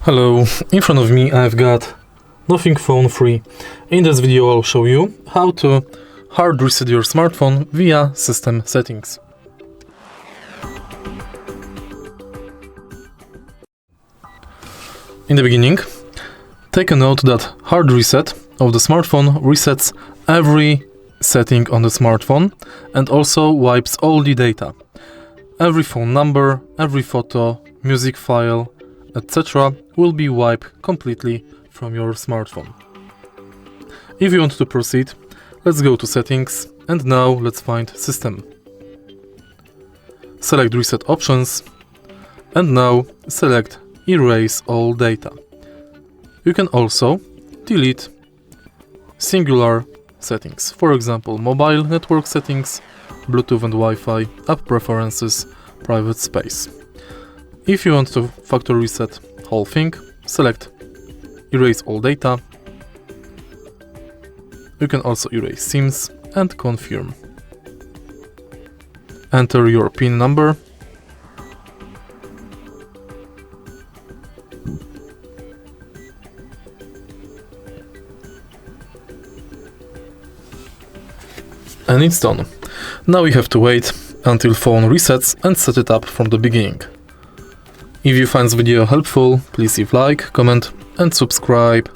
Hello, in front of me I've got Nothing Phone 3. In this video I'll show you how to hard reset your smartphone via system settings. In the beginning, take a note that hard reset of the smartphone resets every setting on the smartphone and also wipes all the data. Every phone number, every photo, music file, etc. will be wiped completely from your smartphone. If you want to proceed, let's go to settings and now let's find system. Select reset options and now select erase all data. You can also delete singular settings, for example mobile network settings, Bluetooth and Wi-Fi, app preferences, private space. If you want to factory reset whole thing, select erase all data. You can also erase SIMs and confirm. Enter your PIN number. And it's done. Now we have to wait until phone resets and set it up from the beginning. If you find this video helpful, please leave like, comment and subscribe.